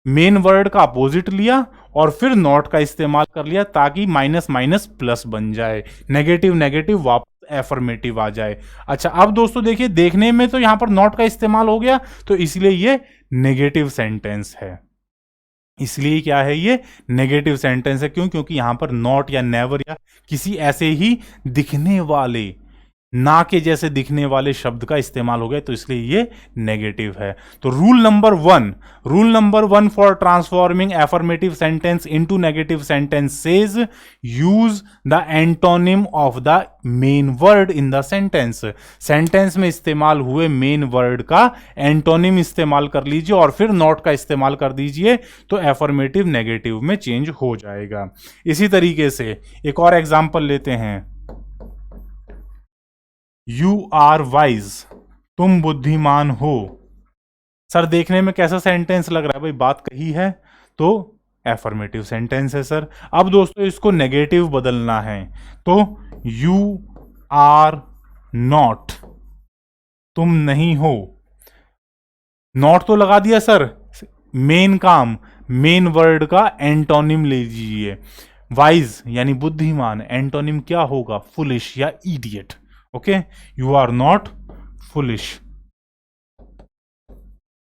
मेन वर्ड का अपोजिट लिया और फिर नॉट का इस्तेमाल कर लिया ताकि माइनस माइनस प्लस बन जाए, नेगेटिव नेगेटिव वापस एफर्मेटिव आ जाए। अच्छा अब दोस्तों देखिए, देखने में तो यहां पर नॉट का इस्तेमाल हो गया, तो इसलिए ये नेगेटिव सेंटेंस है। इसलिए क्या है, ये नेगेटिव सेंटेंस है। क्यों, क्योंकि यहां पर नॉट या नेवर या किसी ऐसे ही दिखने वाले, ना के जैसे दिखने वाले शब्द का इस्तेमाल हो गया, तो इसलिए ये नेगेटिव है। तो rule number one for transforming affirmative sentence into negative sentence says use the antonym of the main word in the sentence. Sentence में इस्तेमाल हुए मेन वर्ड का एंटोनिम इस्तेमाल कर लीजिए और फिर नॉट का इस्तेमाल कर दीजिए, तो एफर्मेटिव नेगेटिव में चेंज हो जाएगा। इसी तरीके से एक और एग्जांपल लेते हैं, यू आर वाइज, तुम बुद्धिमान हो। सर देखने में कैसा सेंटेंस लग रहा है भाई, बात कही है तो एफर्मेटिव सेंटेंस है सर। अब दोस्तों इसको नेगेटिव बदलना है, तो यू आर नॉट, तुम नहीं हो। नॉट तो लगा दिया सर, मेन काम, मेन वर्ड का एंटोनिम ले लीजिए। वाइज यानी बुद्धिमान, एंटोनिम क्या होगा, फुलिश या idiot. Okay, you are not foolish,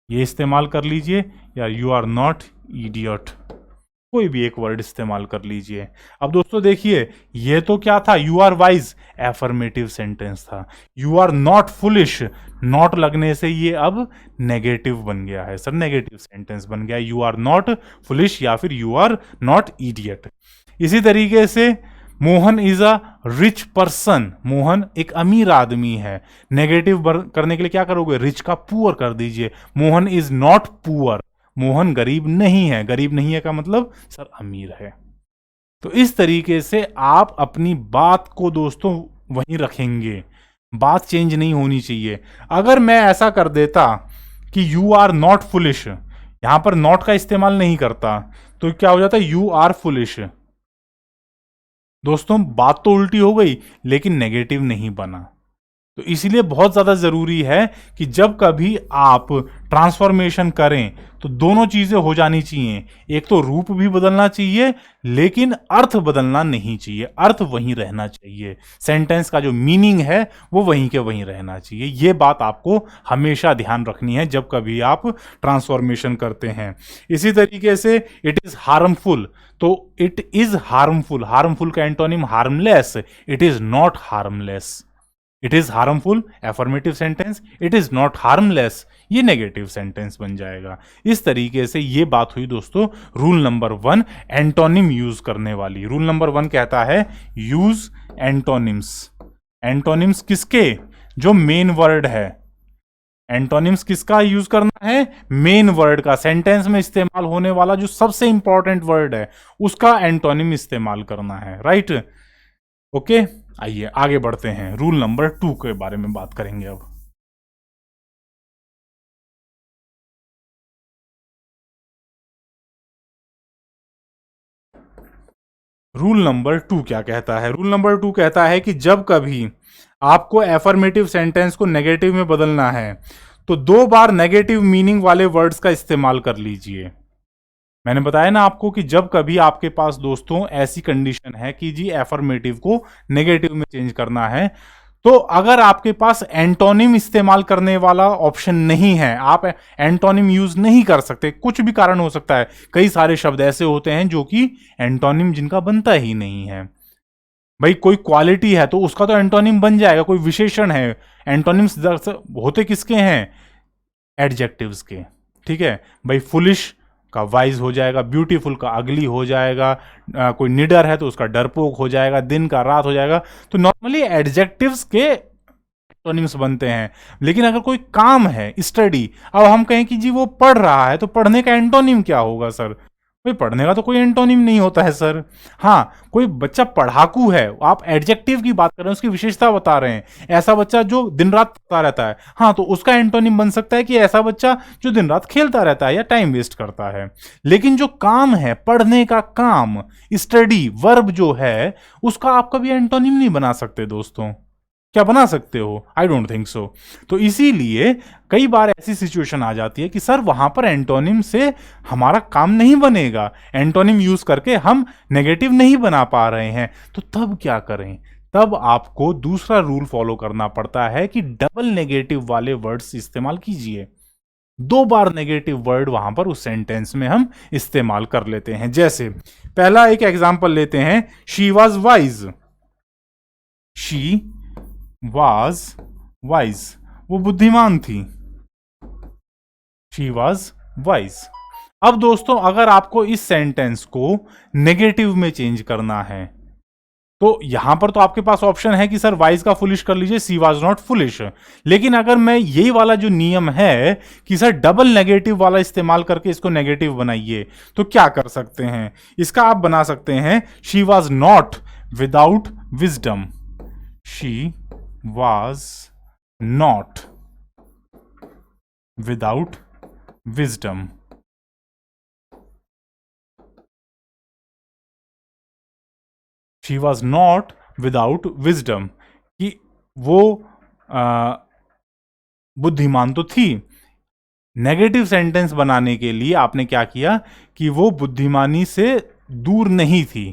ये इस्तेमाल कर लीजिए, या यू आर नॉट इडियट, कोई भी एक वर्ड इस्तेमाल कर लीजिए। अब दोस्तों देखिए, ये तो क्या था, you are wise, affirmative sentence था। You are not foolish, not लगने से ये अब नेगेटिव बन गया है सर, नेगेटिव सेंटेंस बन गया, यू आर नॉट फुलिश या फिर यू आर नॉट इडियट। इसी तरीके से Mohan is a rich person, Mohan एक अमीर आदमी है। नेगेटिव करने के लिए क्या करोगे, रिच का पुअर कर दीजिए। Mohan is not poor, Mohan गरीब नहीं है। गरीब नहीं है का मतलब सर अमीर है। तो इस तरीके से आप अपनी बात को दोस्तों वहीं रखेंगे, बात चेंज नहीं होनी चाहिए। अगर मैं ऐसा कर देता कि यू आर नॉट फुलिश, यहां पर नॉट का इस्तेमाल नहीं करता, तो क्या हो जाता, यू आर फुलिश। दोस्तों बात तो उल्टी हो गई लेकिन नेगेटिव नहीं बना। तो इसीलिए बहुत ज़्यादा ज़रूरी है कि जब कभी आप ट्रांसफॉर्मेशन करें तो दोनों चीज़ें हो जानी चाहिए। एक तो रूप भी बदलना चाहिए लेकिन अर्थ बदलना नहीं चाहिए, अर्थ वहीं रहना चाहिए। सेंटेंस का जो मीनिंग है वो वहीं के वहीं रहना चाहिए। ये बात आपको हमेशा ध्यान रखनी है जब कभी आप ट्रांसफॉर्मेशन करते हैं। इसी तरीके से इट इज़ हार्मफुल, तो इट इज़ हार्मफुल, हार्मफुल का antonym harmless, it is not harmless. It is harmful affirmative sentence, it is not harmless ये नेगेटिव सेंटेंस बन जाएगा। इस तरीके से ये बात हुई दोस्तों रूल नंबर 1 एंटोनिम यूज करने वाली। रूल नंबर 1 कहता है यूज एंटोनिम्स। एंटोनिम्स किसके, जो मेन वर्ड है। एंटोनिम्स किसका यूज करना है, मेन वर्ड का, सेंटेंस में इस्तेमाल होने वाला जो सबसे इंपॉर्टेंट वर्ड है उसका एंटोनिम इस्तेमाल करना है, राइट। ओके, आइए आगे बढ़ते हैं, रूल नंबर 2 के बारे में बात करेंगे अब। रूल नंबर 2 क्या कहता है, रूल नंबर 2 कहता है कि जब कभी आपको एफर्मेटिव सेंटेंस को नेगेटिव में बदलना है तो 2 बार नेगेटिव मीनिंग वाले वर्ड्स का इस्तेमाल कर लीजिए। मैंने बताया ना आपको कि जब कभी आपके पास दोस्तों ऐसी कंडीशन है कि जी एफर्मेटिव को नेगेटिव में चेंज करना है, तो अगर आपके पास एंटोनिम इस्तेमाल करने वाला ऑप्शन नहीं है, आप एंटोनिम यूज नहीं कर सकते, कुछ भी कारण हो सकता है। कई सारे शब्द ऐसे होते हैं जो कि एंटोनिम जिनका बनता ही नहीं है। भाई कोई क्वालिटी है तो उसका तो एंटोनिम बन जाएगा, कोई विशेषण है, एंटोनिम्स होते किसके हैं, एडजेक्टिव्स के। ठीक है भाई, फुलिश का वाइज हो जाएगा, ब्यूटीफुल का अगली हो जाएगा, कोई निडर है तो उसका डरपोक हो जाएगा, दिन का रात हो जाएगा। तो नॉर्मली एडजेक्टिव्स के एंटोनिम्स बनते हैं। लेकिन अगर कोई काम है, स्टडी, अब हम कहें कि जी वो पढ़ रहा है, तो पढ़ने का एंटोनिम क्या होगा सर, भाई पढ़ने का तो कोई एंटोनिम नहीं होता है सर। हाँ, कोई बच्चा पढ़ाकू है, आप एडजेक्टिव की बात कर रहे हैं, उसकी विशेषता बता रहे हैं, ऐसा बच्चा जो दिन रात पढ़ता रहता है, हाँ तो उसका एंटोनिम बन सकता है कि ऐसा बच्चा जो दिन रात खेलता रहता है या टाइम वेस्ट करता है। लेकिन जो काम है, पढ़ने का काम, स्टडी वर्ब जो है, उसका आप कभी एंटोनिम नहीं बना सकते दोस्तों। क्या बना सकते हो? I don't think so. तो इसीलिए कई बार ऐसी सिचुएशन आ जाती है कि सर वहां पर एंटोनिम से हमारा काम नहीं बनेगा, एंटोनिम यूज करके हम नेगेटिव नहीं बना पा रहे हैं, तो तब क्या करें? तब आपको दूसरा रूल फॉलो करना पड़ता है कि डबल नेगेटिव वाले वर्ड्स इस्तेमाल कीजिए। 2 बार नेगेटिव वर्ड वहां पर उस सेंटेंस में हम इस्तेमाल कर लेते हैं। जैसे पहला एक एग्जांपल लेते हैं, she was wise. She was wise, वो बुद्धिमान थी। She was wise. अब दोस्तों अगर आपको इस सेंटेंस को नेगेटिव में चेंज करना है, तो यहां पर तो आपके पास ऑप्शन है कि सर वाइज का फुलिश कर लीजिए, सी वॉज नॉट फुलिश। लेकिन अगर मैं यही वाला जो नियम है कि सर डबल नेगेटिव वाला इस्तेमाल करके इसको नेगेटिव बनाइए, तो क्या कर सकते हैं? इसका आप बना सकते हैं, she was not without wisdom. She was not without wisdom. She was not without wisdom, कि वो बुद्धिमान तो थी। नेगेटिव सेंटेंस बनाने के लिए आपने क्या किया कि वो बुद्धिमानी से दूर नहीं थी,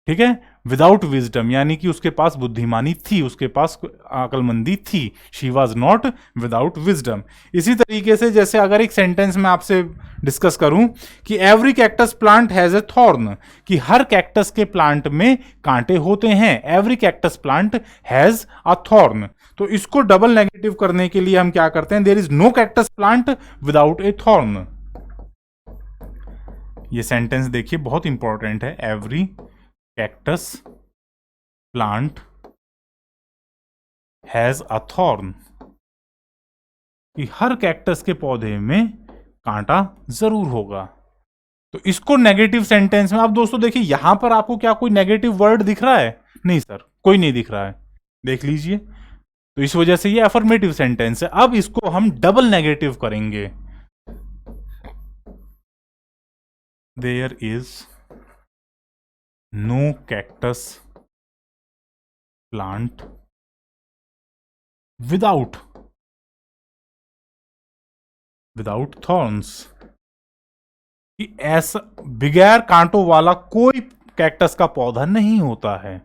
ठीक है। विदाउट विजडम यानी कि उसके पास बुद्धिमानी थी, उसके पास अकलमंदी थी। She was not without wisdom. इसी तरीके से जैसे अगर एक सेंटेंस में आपसे डिस्कस करूं कि every cactus plant has a thorn, कि हर कैक्टस के प्लांट में कांटे होते हैं। Every cactus plant has a thorn. तो इसको डबल नेगेटिव करने के लिए हम क्या करते हैं, there is no cactus plant without a thorn. ये सेंटेंस देखिए बहुत इंपॉर्टेंट है। Every cactus plant has a thorn, कि हर कैक्टस के पौधे में कांटा जरूर होगा। तो इसको नेगेटिव सेंटेंस में, अब दोस्तों देखिए यहां पर आपको क्या कोई नेगेटिव वर्ड दिख रहा है? नहीं सर, कोई नहीं दिख रहा है, देख लीजिए। तो इस वजह से ये अफर्मेटिव सेंटेंस है। अब इसको हम डबल नेगेटिव करेंगे। There is no cactus plant without thorns, कि ऐसा बगैर कांटों वाला कोई कैक्टस का पौधा नहीं होता है।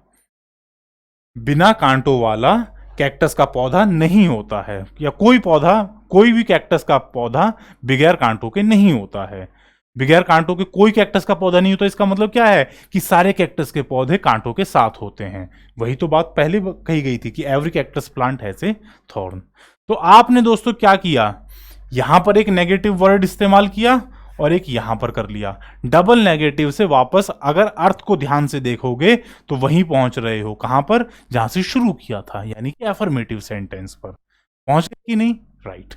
बिना कांटों वाला कैक्टस का पौधा नहीं होता है, या कोई पौधा, कोई भी कैक्टस का पौधा बगैर कांटों के नहीं होता है। बगैर कांटों के कोई कैक्टस का पौधा नहीं होता, इसका मतलब क्या है कि सारे कैक्टस के पौधे कांटों के साथ होते हैं। वही तो बात पहले कही गई थी कि every cactus plant has a thorn. तो आपने दोस्तों क्या किया, यहां पर एक नेगेटिव वर्ड इस्तेमाल किया और एक यहां पर कर लिया। डबल नेगेटिव से वापस अगर अर्थ को ध्यान से देखोगे तो वहीं पहुंच रहे हो, कहां पर? जहां से शुरू किया था, यानी कि अफर्मेटिव सेंटेंस पर पहुंच गए कि नहीं? राइट।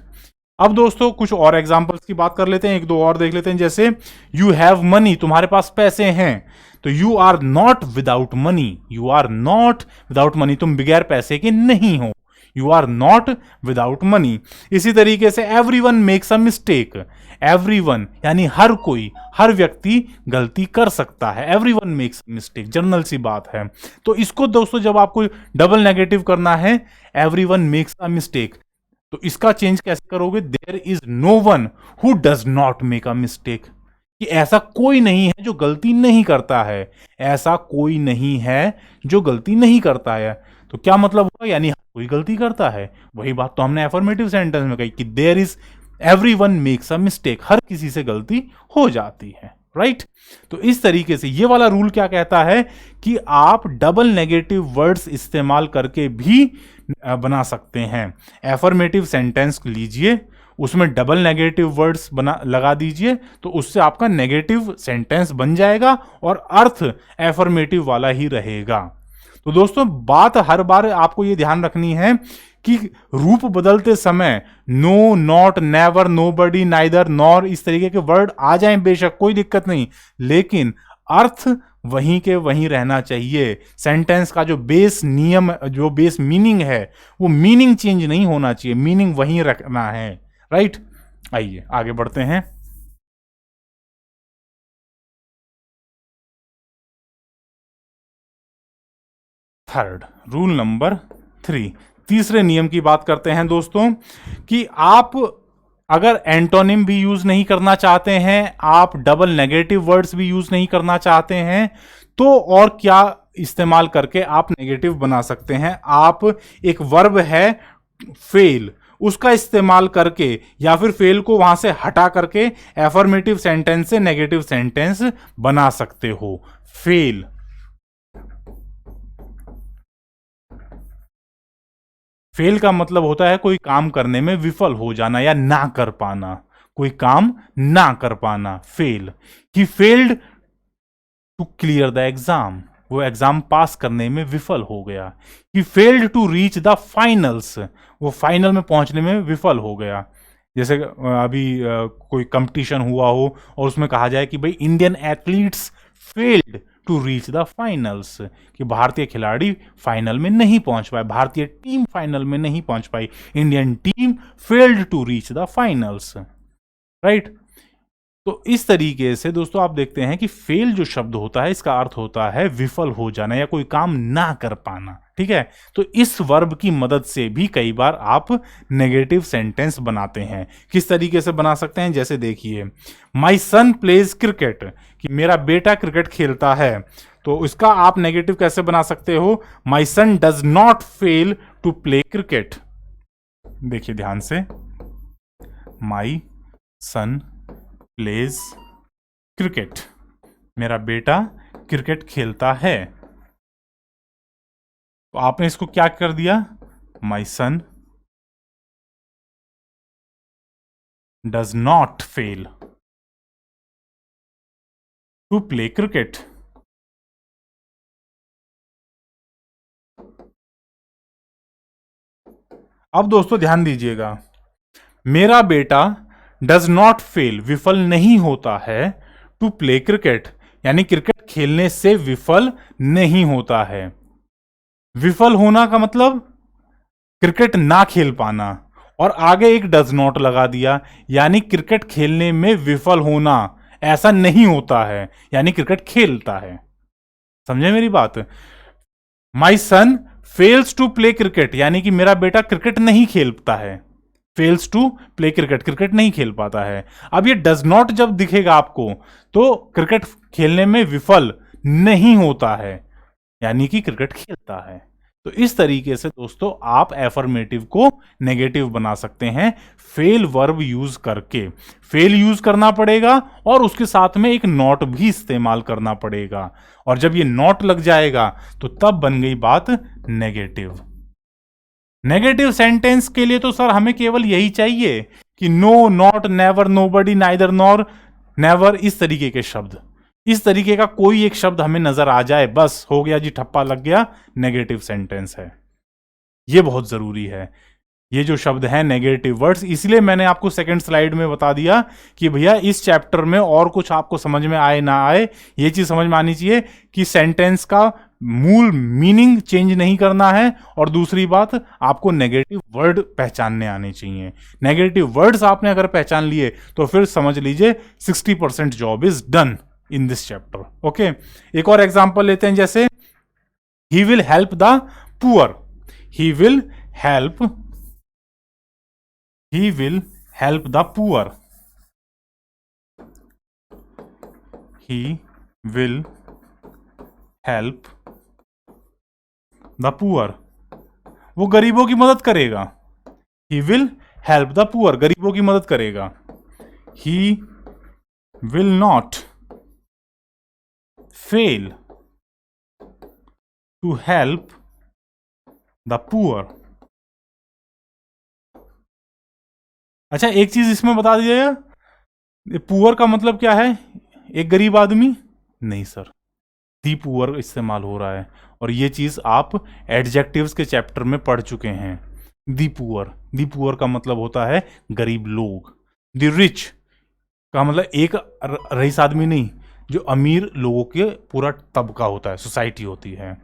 अब दोस्तों कुछ और एग्जांपल्स की बात कर लेते हैं, एक दो और देख लेते हैं। जैसे यू हैव मनी, तुम्हारे पास पैसे हैं। तो you are not without money, you are not without money, तुम बगैर पैसे के नहीं हो। You are not without money. इसी तरीके से everyone makes a mistake. Everyone यानी हर कोई, हर व्यक्ति गलती कर सकता है। Everyone makes a mistake, general सी बात है। तो इसको दोस्तों जब आपको डबल नेगेटिव करना है, एवरीवन मेक्स अ मिस्टेक, तो इसका चेंज कैसे करोगे? There is no one who does not make a mistake, कि ऐसा कोई नहीं है जो गलती नहीं करता है। ऐसा कोई नहीं है जो गलती नहीं करता है। तो क्या मतलब हुआ? यानी हर कोई गलती करता है। वही बात तो हमने अफर्मेटिव सेंटेंस में कही कि there is everyone makes a mistake, हर किसी से गलती हो जाती है। राइट। तो इस तरीके से ये वाला रूल क्या कहता है कि आप डबल नेगेटिव वर्ड्स इस्तेमाल करके भी बना सकते हैं। एफर्मेटिव सेंटेंस लीजिए, उसमें डबल नेगेटिव वर्ड्स बना लगा दीजिए, तो उससे आपका नेगेटिव सेंटेंस बन जाएगा और अर्थ एफर्मेटिव वाला ही रहेगा। तो दोस्तों बात हर बार आपको ये ध्यान रखनी है कि रूप बदलते समय no, not, never, nobody, neither, nor इस तरीके के वर्ड आ जाएं बेशक, कोई दिक्कत नहीं, लेकिन अर्थ वहीं के वहीं रहना चाहिए। सेंटेंस का जो बेस नियम, जो बेस मीनिंग है, वो मीनिंग चेंज नहीं होना चाहिए, मीनिंग वहीं रखना है। राइट, आइए आगे बढ़ते हैं। थर्ड रूल नंबर 3, तीसरे नियम की बात करते हैं दोस्तों, कि आप अगर एंटोनिम भी यूज नहीं करना चाहते हैं, आप डबल नेगेटिव वर्ड्स भी यूज नहीं करना चाहते हैं, तो और क्या इस्तेमाल करके आप नेगेटिव बना सकते हैं। आप एक वर्ब है फेल, उसका इस्तेमाल करके या फिर फेल को वहां से हटा करके एफर्मेटिव सेंटेंस से नेगेटिव सेंटेंस बना सकते हो। फेल, फेल का मतलब होता है कोई काम करने में विफल हो जाना या ना कर पाना, कोई काम ना कर पाना, fail. He failed to clear the exam, वो एग्जाम पास करने में विफल हो गया। He failed to reach the finals, वो फाइनल में पहुंचने में विफल हो गया। जैसे अभी कोई कंपटीशन हुआ हो और उसमें कहा जाए कि भाई Indian athletes failed to reach the finals, कि भारतीय खिलाड़ी फाइनल में नहीं पहुंच पाए, भारतीय टीम फाइनल में नहीं पहुंच पाई, Indian team failed to reach the finals. Right, तो इस तरीके से दोस्तों आप देखते हैं कि फेल जो शब्द होता है इसका अर्थ होता है विफल हो जाना या कोई काम ना कर पाना। ठीक है, तो इस वर्ब की मदद से भी कई बार आप नेगेटिव सेंटेंस बनाते हैं। किस तरीके से बना सकते हैं, जैसे देखिए माई सन प्लेज क्रिकेट, कि मेरा बेटा क्रिकेट खेलता है, तो इसका आप नेगेटिव कैसे बना सकते हो, my son does not fail to play cricket. देखिए ध्यान से, माई सन प्लेज क्रिकेट, मेरा बेटा क्रिकेट खेलता है, तो आपने इसको क्या कर दिया, my son does not fail to play cricket. अब दोस्तों ध्यान दीजिएगा, मेरा बेटा डज नॉट फेल, विफल नहीं होता है, टू प्ले क्रिकेट, यानी क्रिकेट खेलने से विफल नहीं होता है। विफल होना का मतलब क्रिकेट ना खेल पाना, और आगे एक डज नॉट लगा दिया, यानी क्रिकेट खेलने में विफल होना ऐसा नहीं होता है, यानी क्रिकेट खेलता है। समझे मेरी बात, my son fails to play cricket, यानी कि मेरा बेटा क्रिकेट नहीं खेलता है, fails to play cricket, cricket नहीं खेल पाता है। अब ये डज नॉट जब दिखेगा आपको, तो क्रिकेट खेलने में विफल नहीं होता है, यानी कि क्रिकेट खेलता है। तो इस तरीके से दोस्तों आप एफर्मेटिव को नेगेटिव बना सकते हैं फेल वर्ब यूज करके। फेल यूज करना पड़ेगा और उसके साथ में एक नॉट भी इस्तेमाल करना पड़ेगा, और जब ये नॉट लग जाएगा तो तब बन गई बात नेगेटिव। नेगेटिव सेंटेंस के लिए तो सर हमें केवल यही चाहिए कि no, not, never, nobody, neither, nor, never, इस तरीके के शब्द, इस तरीके का कोई एक शब्द हमें नजर आ जाए, बस हो गया जी, ठप्पा लग गया, नेगेटिव सेंटेंस है। ये बहुत जरूरी है, ये जो शब्द है नेगेटिव वर्ड्स। इसलिए मैंने आपको सेकंड स्लाइड में बता दिया कि भैया इस चैप्टर में और कुछ आपको समझ में आए ना आए, ये चीज समझ में आनी चाहिए कि सेंटेंस का मूल मीनिंग चेंज नहीं करना है, और दूसरी बात आपको नेगेटिव वर्ड पहचानने आने चाहिए। नेगेटिव वर्ड्स आपने अगर पहचान लिए तो फिर समझ लीजिए 60% job is done in this chapter. Okay, एक और एग्जांपल लेते हैं, जैसे he will help the poor, he will help, he will help the poor, he will help the poor, वो गरीबों की मदद करेगा, he will help the poor, गरीबों की मदद करेगा। he will not fail to help the poor। अच्छा, एक चीज इसमें बता दीजिएगा, पुअर का मतलब क्या है, एक गरीब आदमी नहीं सर, दी पुअर इस्तेमाल हो रहा है, और ये चीज़ आप एडजेक्टिव्स के चैप्टर में पढ़ चुके हैं। दी पुअर का मतलब होता है गरीब लोग। द रिच का मतलब एक रईस आदमी नहीं, जो अमीर लोगों के पूरा तबका होता है, सोसाइटी होती है।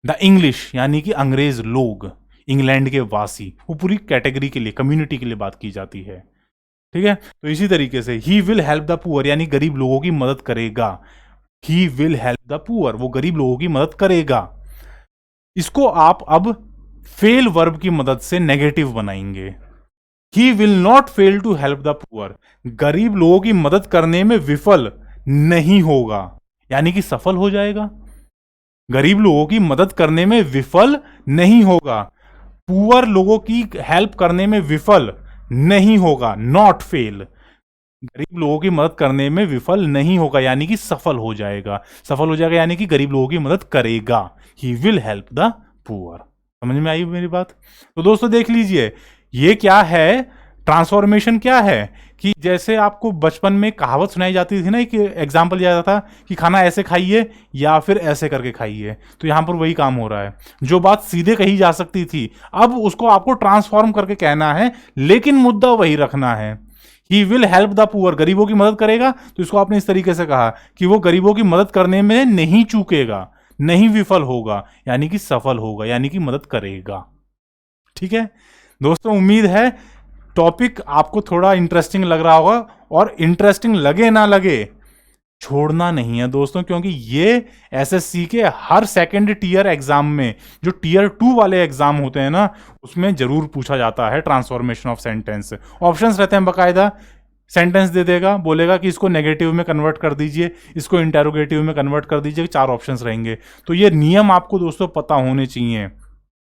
द इंग्लिश यानी कि अंग्रेज लोग, इंग्लैंड के वासी, वो पूरी कैटेगरी के लिए, कम्युनिटी के लिए बात की जाती है। ठीक है, तो इसी तरीके से he will help the poor यानी गरीब लोगों की मदद करेगा। He will help the poor, वो गरीब लोगों की मदद करेगा। इसको आप अब फेल वर्ब की मदद से नेगेटिव बनाएंगे। He will not fail to help the poor, गरीब लोगों की मदद करने में विफल नहीं होगा, यानी कि सफल हो जाएगा। गरीब लोगों की मदद करने में विफल नहीं होगा, पुअर लोगों की हेल्प करने में विफल नहीं होगा, नॉट फेल। गरीब लोगों की मदद करने में विफल नहीं होगा यानी कि सफल हो जाएगा। सफल हो जाएगा यानी कि गरीब लोगों की मदद करेगा। He will help the poor. समझ में आई मेरी बात? तो दोस्तों देख लीजिए, ये क्या है, ट्रांसफॉर्मेशन क्या है कि जैसे आपको बचपन में कहावत सुनाई जाती थी ना, एक एग्जाम्पल दिया जाता था कि खाना ऐसे खाइए या फिर ऐसे करके खाइए, तो यहां पर वही काम हो रहा है। जो बात सीधे कही जा सकती थी, अब उसको आपको ट्रांसफॉर्म करके कहना है, लेकिन मुद्दा वही रखना है। He will help the poor, गरीबों की मदद करेगा, तो इसको आपने इस तरीके से कहा कि वो गरीबों की मदद करने में नहीं चूकेगा, नहीं विफल होगा, यानी कि सफल होगा, यानी कि मदद करेगा। ठीक है दोस्तों, उम्मीद है टॉपिक आपको थोड़ा इंटरेस्टिंग लग रहा होगा, और इंटरेस्टिंग लगे ना लगे छोड़ना नहीं है दोस्तों, क्योंकि ये एसएससी के हर सेकंड टीयर एग्जाम में, जो टीयर 2 वाले एग्जाम होते हैं ना, उसमें जरूर पूछा जाता है ट्रांसफॉर्मेशन ऑफ सेंटेंस। ऑप्शंस रहते हैं बकायदा, सेंटेंस दे देगा, बोलेगा कि इसको नेगेटिव में कन्वर्ट कर दीजिए, इसको इंटेरोगेटिव में कन्वर्ट कर दीजिए, 4 ऑप्शंस रहेंगे। तो ये नियम आपको दोस्तों पता होने चाहिए,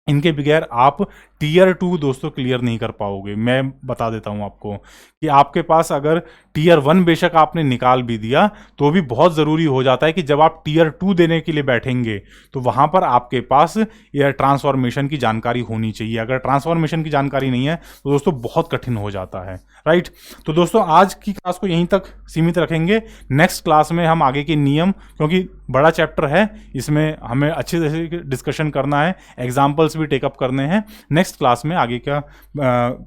इनके बगैर आप टीयर 2 दोस्तों क्लियर नहीं कर पाओगे। मैं बता देता हूं आपको कि आपके पास अगर टीयर 1 बेशक आपने निकाल भी दिया, तो भी बहुत ज़रूरी हो जाता है कि जब आप टीयर 2 देने के लिए बैठेंगे तो वहां पर आपके पास यह ट्रांसफॉर्मेशन की जानकारी होनी चाहिए। अगर ट्रांसफॉर्मेशन की जानकारी नहीं है तो दोस्तों बहुत कठिन हो जाता है, राइट। तो दोस्तों आज की क्लास को यहीं तक सीमित रखेंगे। नेक्स्ट क्लास में हम आगे के नियम, क्योंकि बड़ा चैप्टर है, इसमें हमें अच्छे से डिस्कशन करना है, एग्जाम्पल्स भी टेकअप करने हैं। नेक्स्ट क्लास में आगे का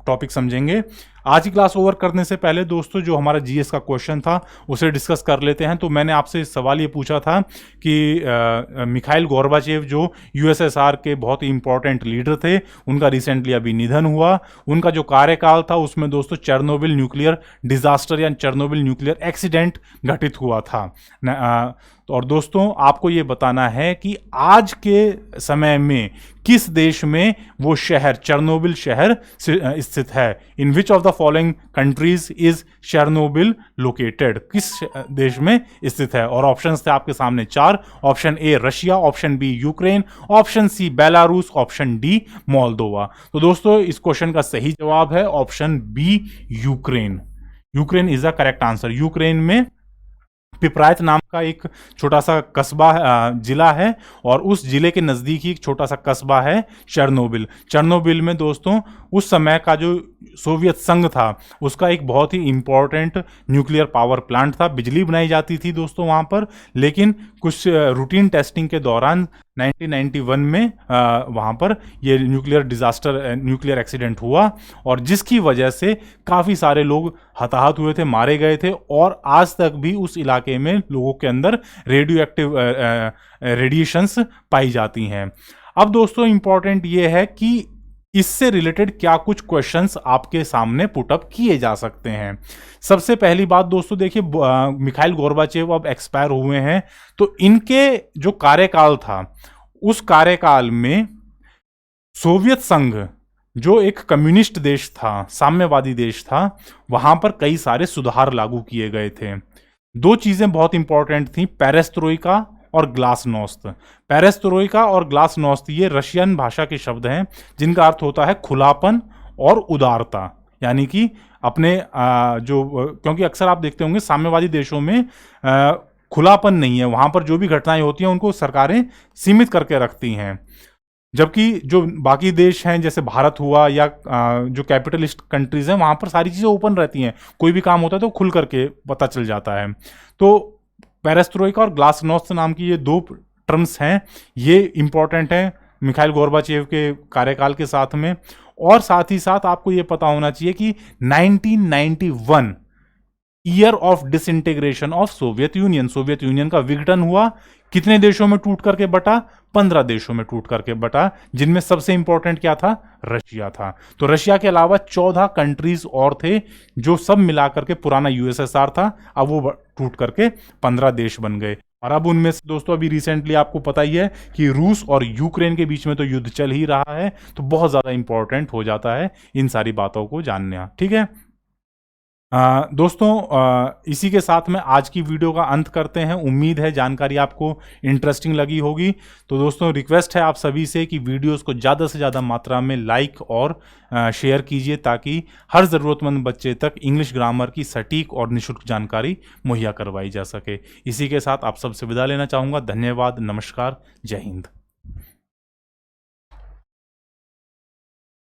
टॉपिक समझेंगे। आज की क्लास ओवर करने से पहले दोस्तों जो हमारा जीएस का क्वेश्चन था उसे डिस्कस कर लेते हैं। तो मैंने आपसे सवाल ये पूछा था कि मिखाइल गोर्बाचेव जो यूएसएसआर के बहुत ही इंपॉर्टेंट लीडर थे, उनका रिसेंटली अभी निधन हुआ। उनका जो कार्यकाल था उसमें दोस्तों चेरनोबिल न्यूक्लियर डिजास्टर या चेरनोबिल न्यूक्लियर एक्सीडेंट घटित हुआ था। और दोस्तों आपको ये बताना है कि आज के समय में किस देश में वो शहर, चेरनोबिल शहर स्थित है। In which of the following countries is Chernobyl located, किस देश में स्थित है। और ऑप्शंस थे आपके सामने 4। Option A Russia, option B Ukraine, option C Belarus, option D Moldova. तो दोस्तों इस क्वेश्चन का सही जवाब है option B Ukraine. Ukraine is the correct answer. Ukraine में पिपराइत नाम का एक छोटा सा कस्बा जिला है, और उस जिले के नज़दीक ही एक छोटा सा कस्बा है चेरनोबिल। चेरनोबिल में दोस्तों उस समय का जो सोवियत संघ था उसका एक बहुत ही इंपॉर्टेंट न्यूक्लियर पावर प्लांट था, बिजली बनाई जाती थी दोस्तों वहाँ पर। लेकिन कुछ रूटीन टेस्टिंग के दौरान 1991 में वहाँ पर ये न्यूक्लियर एक्सीडेंट हुआ, और जिसकी वजह से काफ़ी सारे लोग हताहत हुए थे, मारे गए थे, और आज तक भी उस इलाके में लोगों के अंदर रेडियो एक्टिव रेडिएशंस पाई जाती हैं। अब दोस्तों इंपॉर्टेंट ये है कि इससे रिलेटेड क्या कुछ क्वेश्चंस आपके सामने पुटअप किए जा सकते हैं। सबसे पहली बात दोस्तों देखिए, मिखाइल गोर्बाचेव अब एक्सपायर हुए हैं, तो इनके जो कार्यकाल था उस कार्यकाल में सोवियत संघ जो एक कम्युनिस्ट देश था, साम्यवादी देश था, वहां पर कई सारे सुधार लागू किए गए थे। 2 चीजें बहुत इंपॉर्टेंट थी, पेरेस्ट्रोइका और ग्लासनोस्त। पेरेस्ट्रोइका और ग्लासनोस्त ये रशियन भाषा के शब्द हैं जिनका अर्थ होता है खुलापन और उदारता, यानी कि अपने क्योंकि अक्सर आप देखते होंगे साम्यवादी देशों में खुलापन नहीं है, वहां पर जो भी घटनाएं होती हैं उनको सरकारें सीमित करके रखती हैं, जबकि जो बाकी देश हैं जैसे भारत हुआ या जो कैपिटलिस्ट कंट्रीज हैं वहां पर सारी चीजें ओपन रहती हैं, कोई भी काम होता है तो खुल करके पता चल जाता है। तो पेरेस्ट्रोइका और ग्लासनोस्त नाम की ये दो टर्म्स हैं, ये इंपॉर्टेंट हैं मिखाइल गोर्बाचेव के कार्यकाल के साथ में। और साथ ही साथ आपको ये पता होना चाहिए कि 1991 year of disintegration of Soviet union, Soviet union का विघटन हुआ, कितने देशों में टूट करके बटा, 15 देशों में टूट करके बटा, जिनमें सबसे इंपॉर्टेंट क्या था, रशिया था। तो रशिया के अलावा 14 कंट्रीज और थे जो सब मिलाकर के पुराना यूएसएसआर था, अब वो टूट करके 15 देश बन गए। और अब उनमें से दोस्तों अभी रिसेंटली आपको पता ही है कि रूस और यूक्रेन के बीच में तो युद्ध चल ही रहा है, तो बहुत ज्यादा इंपॉर्टेंट हो जाता है इन सारी बातों को जानना। ठीक है दोस्तों, इसी के साथ में आज की वीडियो का अंत करते हैं। उम्मीद है जानकारी आपको इंटरेस्टिंग लगी होगी। तो दोस्तों रिक्वेस्ट है आप सभी से कि वीडियोस को ज़्यादा से ज़्यादा मात्रा में लाइक और शेयर कीजिए, ताकि हर ज़रूरतमंद बच्चे तक इंग्लिश ग्रामर की सटीक और निःशुल्क जानकारी मुहैया करवाई जा सके। इसी के साथ आप सबसे विदा लेना चाहूँगा। धन्यवाद, नमस्कार, जय हिंद।